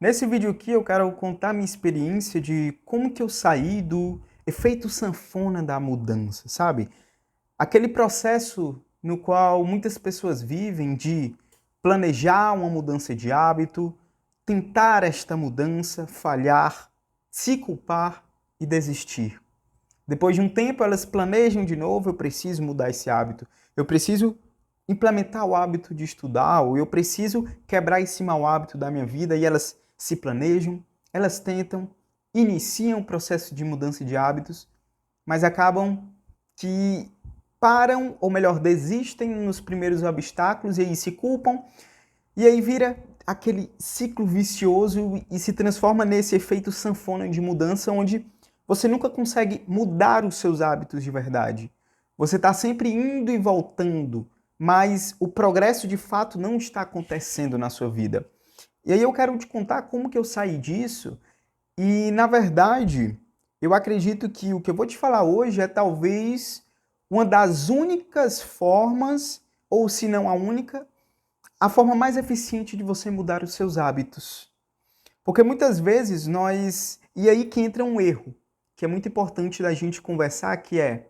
Nesse vídeo aqui eu quero contar minha experiência de como que eu saí do efeito sanfona da mudança, sabe? Aquele processo no qual muitas pessoas vivem de planejar uma mudança de hábito, tentar esta mudança, falhar, se culpar e desistir. Depois de um tempo elas planejam de novo, eu preciso mudar esse hábito. Eu preciso implementar o hábito de estudar, ou eu preciso quebrar esse mau hábito da minha vida, e elas se planejam, elas tentam, iniciam o processo de mudança de hábitos, mas acabam que param, ou melhor, desistem nos primeiros obstáculos e aí se culpam, e aí vira aquele ciclo vicioso e se transforma nesse efeito sanfona de mudança onde você nunca consegue mudar os seus hábitos de verdade. Você está sempre indo e voltando, mas o progresso de fato não está acontecendo na sua vida. E aí eu quero te contar como que eu saí disso e, na verdade, eu acredito que o que eu vou te falar hoje é talvez uma das únicas formas, ou se não a única, a forma mais eficiente de você mudar os seus hábitos. Porque muitas vezes nós... E aí que entra um erro, que é muito importante da gente conversar, que é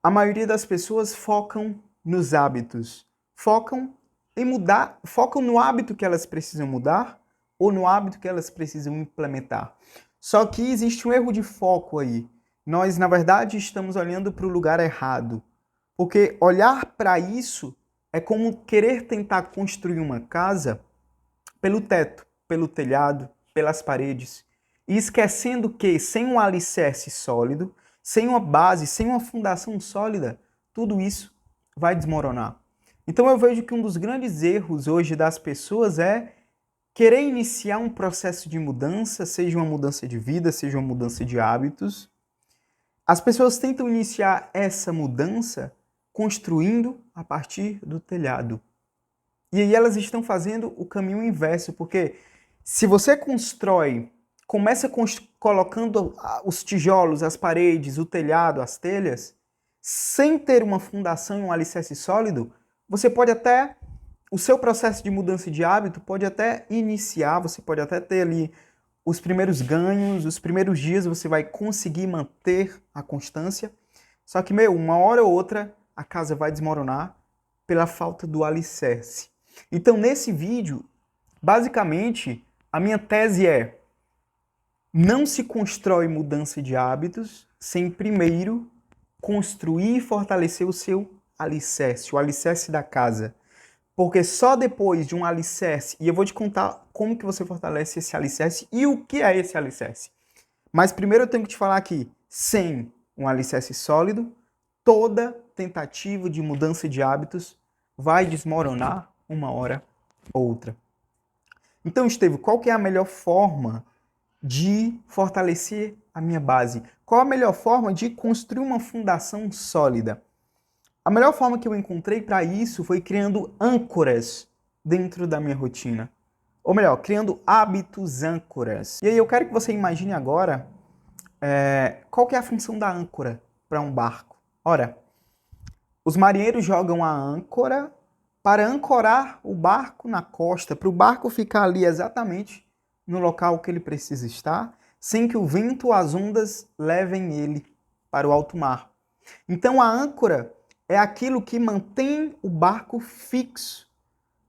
a maioria das pessoas focam nos hábitos, focam em mudar, focam no hábito que elas precisam mudar ou no hábito que elas precisam implementar. Só que existe um erro de foco aí. Nós, na verdade, estamos olhando para o lugar errado. Porque olhar para isso é como querer tentar construir uma casa pelo teto, pelo telhado, pelas paredes, e esquecendo que sem um alicerce sólido, sem uma base, sem uma fundação sólida, tudo isso vai desmoronar. Então eu vejo que um dos grandes erros hoje das pessoas é querer iniciar um processo de mudança, seja uma mudança de vida, seja uma mudança de hábitos. As pessoas tentam iniciar essa mudança construindo a partir do telhado. E aí elas estão fazendo o caminho inverso, porque se você constrói, começa colocando os tijolos, as paredes, o telhado, as telhas, sem ter uma fundação e um alicerce sólido, você pode até, o seu processo de mudança de hábito pode até iniciar, você pode até ter ali os primeiros ganhos, os primeiros dias você vai conseguir manter a constância, só que, uma hora ou outra a casa vai desmoronar pela falta do alicerce. Então, nesse vídeo, basicamente, a minha tese é: não se constrói mudança de hábitos sem primeiro construir e fortalecer o seu alicerce, o alicerce da casa. Porque só depois de um alicerce, e eu vou te contar como que você fortalece esse alicerce e o que é esse alicerce. Mas primeiro eu tenho que te falar que sem um alicerce sólido, toda tentativa de mudança de hábitos vai desmoronar uma hora ou outra. Então, Estevam, qual que é a melhor forma de fortalecer a minha base? Qual a melhor forma de construir uma fundação sólida? A melhor forma que eu encontrei para isso foi criando âncoras dentro da minha rotina. Ou melhor, criando hábitos âncoras. E aí eu quero que você imagine agora qual que é a função da âncora para um barco. Ora, os marinheiros jogam a âncora para ancorar o barco na costa, para o barco ficar ali exatamente no local que ele precisa estar, sem que o vento ou as ondas levem ele para o alto mar. Então a âncora é aquilo que mantém o barco fixo,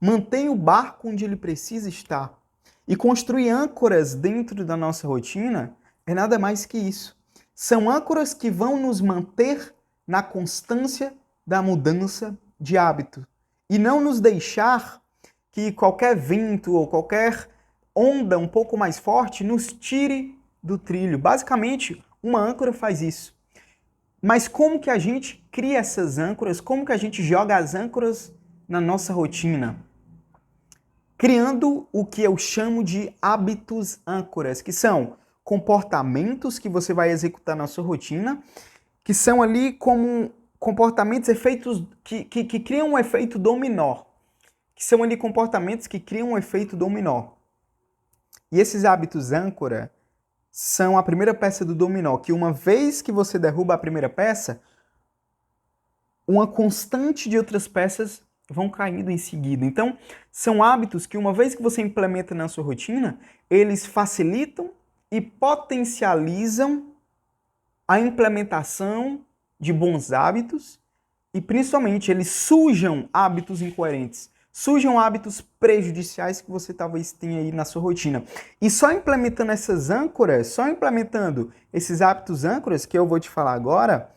mantém o barco onde ele precisa estar. E construir âncoras dentro da nossa rotina é nada mais que isso. São âncoras que vão nos manter na constância da mudança de hábito e não nos deixar que qualquer vento ou qualquer onda um pouco mais forte nos tire do trilho. Basicamente, uma âncora faz isso. Mas como que a gente cria essas âncoras? Como que a gente joga as âncoras na nossa rotina? Criando o que eu chamo de hábitos âncoras, que são comportamentos que você vai executar na sua rotina, que são ali como comportamentos, efeitos que criam um efeito dominó. Que são ali comportamentos que criam um efeito dominó. E esses hábitos âncora são a primeira peça do dominó, que uma vez que você derruba a primeira peça, uma constante de outras peças vão caindo em seguida. Então, são hábitos que uma vez que você implementa na sua rotina, eles facilitam e potencializam a implementação de bons hábitos e, principalmente, eles sujam hábitos incoerentes, sujam hábitos prejudiciais que você talvez tenha aí na sua rotina. E só implementando essas âncoras, só implementando esses hábitos âncoras que eu vou te falar agora,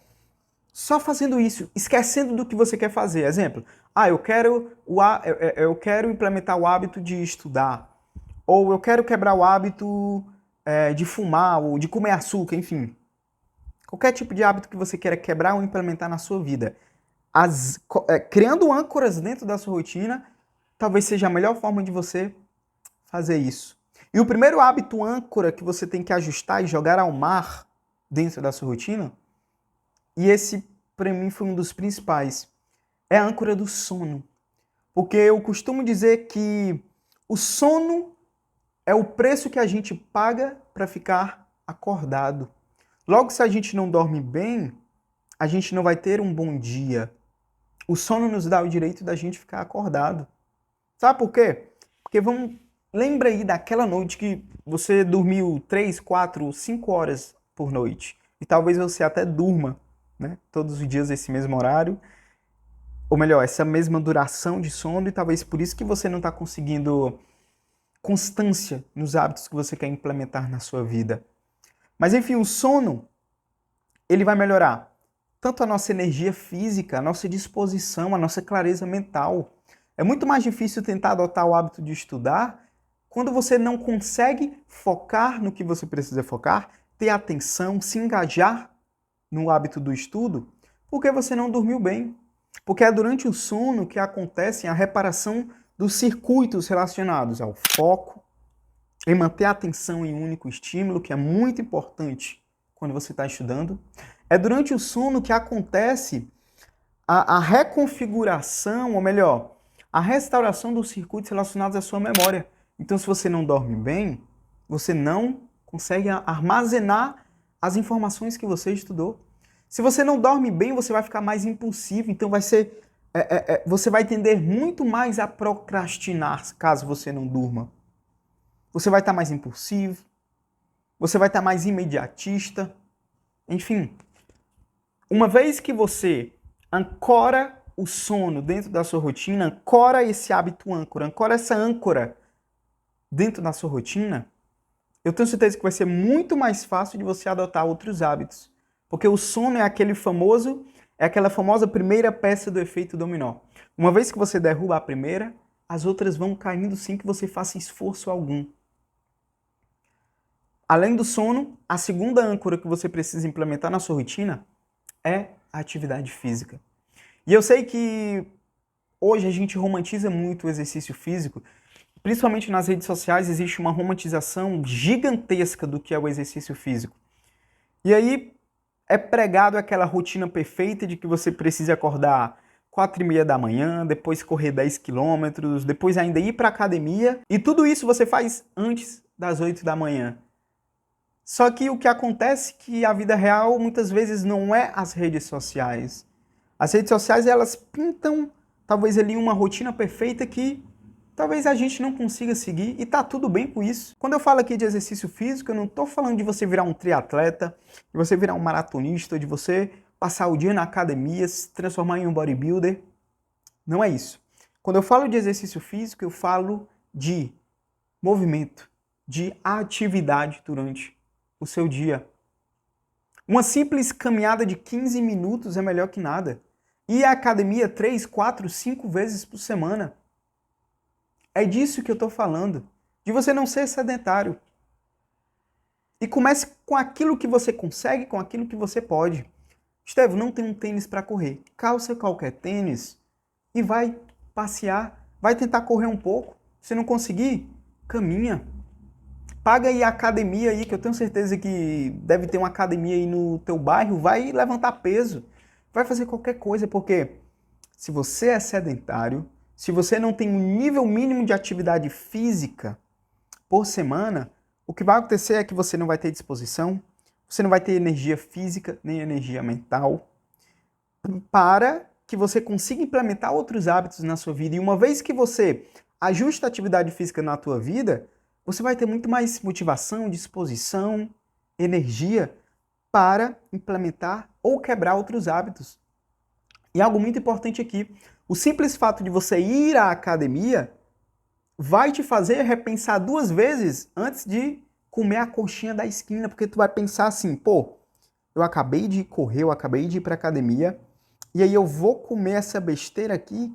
só fazendo isso, esquecendo do que você quer fazer. Exemplo, eu quero implementar o hábito de estudar, ou eu quero quebrar o hábito de fumar, ou de comer açúcar, enfim. Qualquer tipo de hábito que você queira quebrar ou implementar na sua vida. Criando âncoras dentro da sua rotina, talvez seja a melhor forma de você fazer isso. E o primeiro hábito âncora que você tem que ajustar e jogar ao mar dentro da sua rotina, e esse, para mim, foi um dos principais, é a âncora do sono. Porque eu costumo dizer que o sono é o preço que a gente paga para ficar acordado. Logo, se a gente não dorme bem, a gente não vai ter um bom dia. O sono nos dá o direito da gente ficar acordado. Sabe por quê? Porque lembra aí daquela noite que você dormiu 3, 4, 5 horas por noite. E talvez você até durma, né? Todos os dias esse mesmo horário. Ou melhor, essa mesma duração de sono. E talvez por isso que você não está conseguindo constância nos hábitos que você quer implementar na sua vida. Mas enfim, o sono, ele vai melhorar tanto a nossa energia física, a nossa disposição, a nossa clareza mental. É muito mais difícil tentar adotar o hábito de estudar quando você não consegue focar no que você precisa focar, ter atenção, se engajar no hábito do estudo, porque você não dormiu bem. Porque é durante o sono que acontece a reparação dos circuitos relacionados ao foco, em manter a atenção em um único estímulo, que é muito importante quando você está estudando. É durante o sono que acontece a reconfiguração, ou melhor, a restauração dos circuitos relacionados à sua memória. Então, se você não dorme bem, você não consegue armazenar as informações que você estudou. Se você não dorme bem, você vai ficar mais impulsivo, então você vai tender muito mais a procrastinar caso você não durma. Você vai estar mais impulsivo, você vai estar mais imediatista, enfim. Uma vez que você ancora o sono dentro da sua rotina, ancora esse hábito âncora, ancora essa âncora dentro da sua rotina, eu tenho certeza que vai ser muito mais fácil de você adotar outros hábitos. Porque o sono é aquela famosa primeira peça do efeito dominó. Uma vez que você derruba a primeira, as outras vão caindo sem que você faça esforço algum. Além do sono, a segunda âncora que você precisa implementar na sua rotina é a atividade física. E eu sei que hoje a gente romantiza muito o exercício físico, principalmente nas redes sociais existe uma romantização gigantesca do que é o exercício físico. E aí é pregado aquela rotina perfeita de que você precisa acordar 4h30 da manhã, depois correr 10 quilômetros, depois ainda ir para a academia, e tudo isso você faz antes das 8 da manhã. Só que o que acontece é que a vida real muitas vezes não é as redes sociais. As redes sociais, elas pintam talvez ali uma rotina perfeita que talvez a gente não consiga seguir e tá tudo bem com isso. Quando eu falo aqui de exercício físico, eu não tô falando de você virar um triatleta, de você virar um maratonista, de você passar o dia na academia, se transformar em um bodybuilder. Não é isso. Quando eu falo de exercício físico, eu falo de movimento, de atividade durante o seu dia. Uma simples caminhada de 15 minutos é melhor que nada. Ir à academia 3, 4, 5 vezes por semana. É disso que eu estou falando. De você não ser sedentário. E comece com aquilo que você consegue, com aquilo que você pode. Estevam, não tem um tênis para correr. Calça qualquer tênis e vai passear. Vai tentar correr um pouco. Se não conseguir, caminha. Paga aí a academia aí, que eu tenho certeza que deve ter uma academia aí no teu bairro. Vai levantar peso. Vai fazer qualquer coisa, porque se você é sedentário, se você não tem um nível mínimo de atividade física por semana, o que vai acontecer é que você não vai ter disposição, você não vai ter energia física, nem energia mental, para que você consiga implementar outros hábitos na sua vida. E uma vez que você ajusta a atividade física na tua vida, você vai ter muito mais motivação, disposição, energia para implementar ou quebrar outros hábitos. E algo muito importante aqui, o simples fato de você ir à academia vai te fazer repensar 2 vezes antes de comer a coxinha da esquina, porque tu vai pensar assim, pô, eu acabei de correr, eu acabei de ir para academia, e aí eu vou comer essa besteira aqui,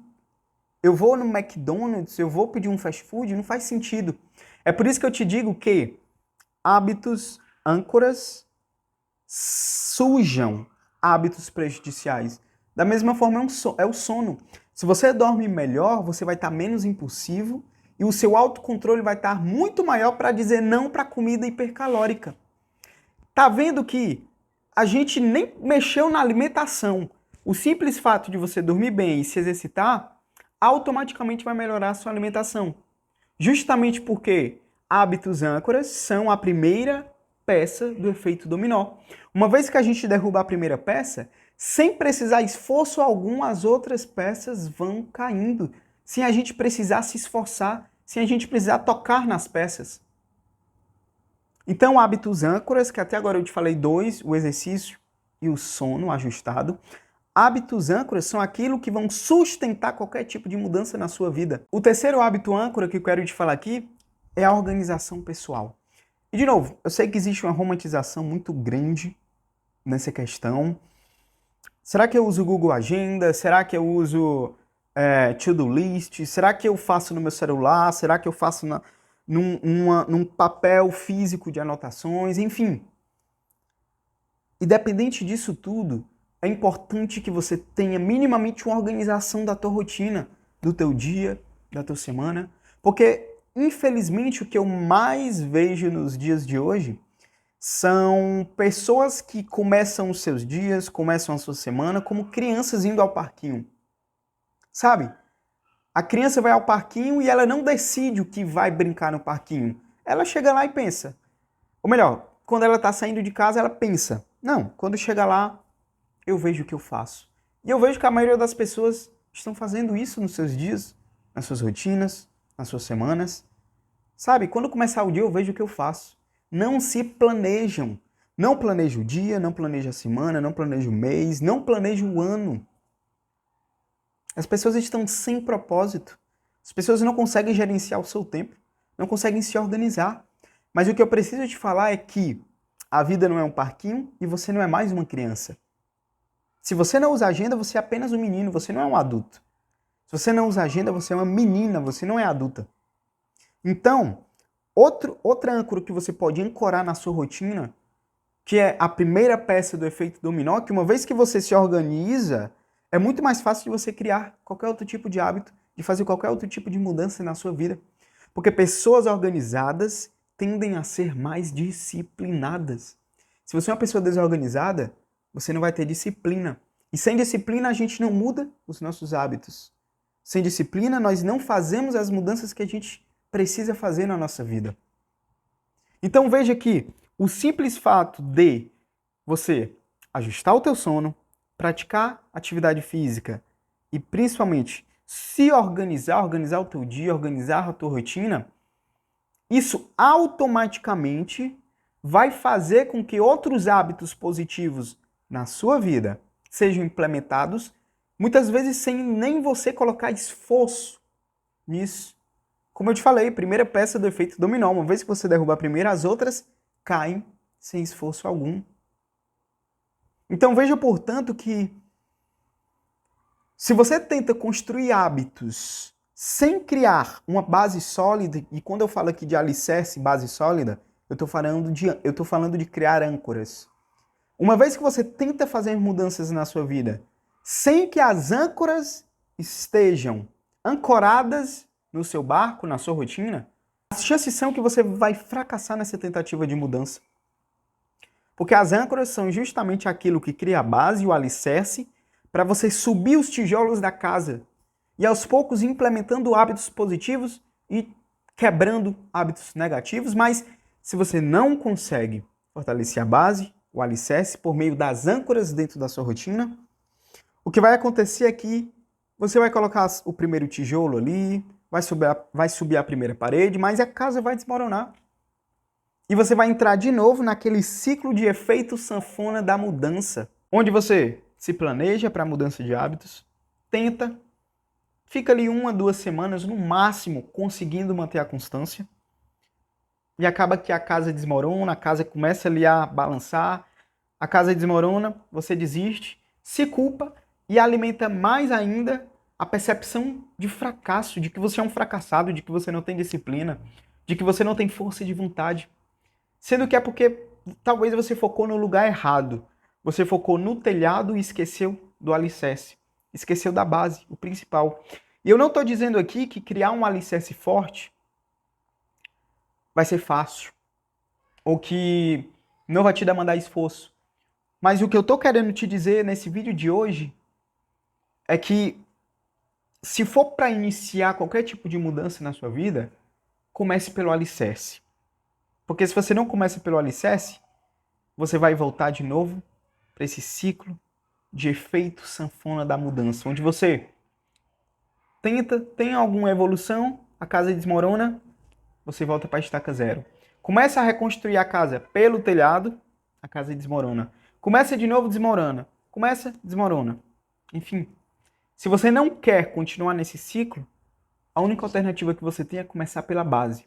eu vou no McDonald's, eu vou pedir um fast food, não faz sentido. É por isso que eu te digo que hábitos âncoras sujam hábitos prejudiciais. Da mesma forma é o sono. Se você dorme melhor, você vai estar menos impulsivo e o seu autocontrole vai estar muito maior para dizer não para comida hipercalórica. Tá vendo que a gente nem mexeu na alimentação. O simples fato de você dormir bem e se exercitar automaticamente vai melhorar a sua alimentação. Justamente porque hábitos âncoras são a primeira peça do efeito dominó. Uma vez que a gente derruba a primeira peça, sem precisar esforço algum, as outras peças vão caindo, sem a gente precisar se esforçar, sem a gente precisar tocar nas peças. Então, hábitos âncoras, que até agora eu te falei 2, o exercício e o sono ajustado. Hábitos âncoras são aquilo que vão sustentar qualquer tipo de mudança na sua vida. O terceiro hábito âncora que eu quero te falar aqui é a organização pessoal. E, de novo, eu sei que existe uma romantização muito grande nessa questão. Será que eu uso Google Agenda? Será que eu uso To-Do List? Será que eu faço no meu celular? Será que eu faço num papel físico de anotações? Enfim. Independente disso tudo, é importante que você tenha minimamente uma organização da tua rotina, do teu dia, da tua semana, porque, infelizmente, o que eu mais vejo nos dias de hoje são pessoas que começam os seus dias, começam a sua semana como crianças indo ao parquinho. Sabe? A criança vai ao parquinho e ela não decide o que vai brincar no parquinho. Ela chega lá e pensa. Ou melhor, quando ela está saindo de casa, ela pensa. Não, quando chega lá, eu vejo o que eu faço. E eu vejo que a maioria das pessoas estão fazendo isso nos seus dias, nas suas rotinas, nas suas semanas. Sabe? Quando começar o dia, eu vejo o que eu faço. Não se planejam. Não planeja o dia, não planeja a semana, não planeja o mês, não planeja o ano. As pessoas estão sem propósito. As pessoas não conseguem gerenciar o seu tempo, não conseguem se organizar. Mas o que eu preciso te falar é que a vida não é um parquinho e você não é mais uma criança. Se você não usa agenda, você é apenas um menino, você não é um adulto. Se você não usa agenda, você é uma menina, você não é adulta. Então, outra âncora que você pode ancorar na sua rotina, que é a primeira peça do efeito dominó, que uma vez que você se organiza, é muito mais fácil de você criar qualquer outro tipo de hábito, de fazer qualquer outro tipo de mudança na sua vida. Porque pessoas organizadas tendem a ser mais disciplinadas. Se você é uma pessoa desorganizada, você não vai ter disciplina. E sem disciplina, a gente não muda os nossos hábitos. Sem disciplina, nós não fazemos as mudanças que a gente precisa fazer na nossa vida. Então veja que o simples fato de você ajustar o teu sono, praticar atividade física e principalmente se organizar o teu dia, organizar a tua rotina, isso automaticamente vai fazer com que outros hábitos positivos na sua vida sejam implementados, muitas vezes sem nem você colocar esforço nisso. Como eu te falei, primeira peça do efeito dominó. Uma vez que você derruba a primeira, as outras caem sem esforço algum. Então veja, portanto, que se você tenta construir hábitos sem criar uma base sólida, e quando eu falo aqui de alicerce, base sólida, eu estou falando de criar âncoras. Uma vez que você tenta fazer mudanças na sua vida, sem que as âncoras estejam ancoradas no seu barco, na sua rotina, as chances são que você vai fracassar nessa tentativa de mudança. Porque as âncoras são justamente aquilo que cria a base e o alicerce para você subir os tijolos da casa e aos poucos implementando hábitos positivos e quebrando hábitos negativos, mas se você não consegue fortalecer a base, o alicerce, por meio das âncoras dentro da sua rotina, O que vai acontecer é que você vai colocar o primeiro tijolo ali, vai subir a primeira parede, mas a casa vai desmoronar. E você vai entrar de novo naquele ciclo de efeito sanfona da mudança, onde você se planeja para a mudança de hábitos, tenta, fica ali 1 a 2 semanas no máximo conseguindo manter a constância, e acaba que a casa desmorona, a casa começa ali a balançar, a casa desmorona, você desiste, se culpa e alimenta mais ainda a percepção de fracasso, de que você é um fracassado, de que você não tem disciplina, de que você não tem força de vontade. Sendo que é porque talvez você focou no lugar errado. Você focou no telhado e esqueceu do alicerce. Esqueceu da base, o principal. E eu não estou dizendo aqui que criar um alicerce forte vai ser fácil. Ou que não vai te demandar esforço. Mas o que eu estou querendo te dizer nesse vídeo de hoje é que se for para iniciar qualquer tipo de mudança na sua vida, comece pelo alicerce. Porque se você não começa pelo alicerce, você vai voltar de novo para esse ciclo de efeito sanfona da mudança, onde você tem alguma evolução, a casa desmorona, você volta para a estaca zero. Começa a reconstruir a casa pelo telhado, a casa desmorona. Começa de novo, desmorona. Começa, desmorona. Enfim, se você não quer continuar nesse ciclo, a única alternativa que você tem é começar pela base,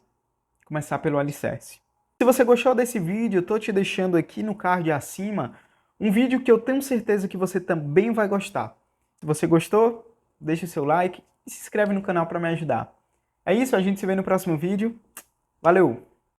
começar pelo alicerce. Se você gostou desse vídeo, eu estou te deixando aqui no card acima um vídeo que eu tenho certeza que você também vai gostar. Se você gostou, deixa o seu like e se inscreve no canal para me ajudar. É isso, a gente se vê no próximo vídeo. Valeu!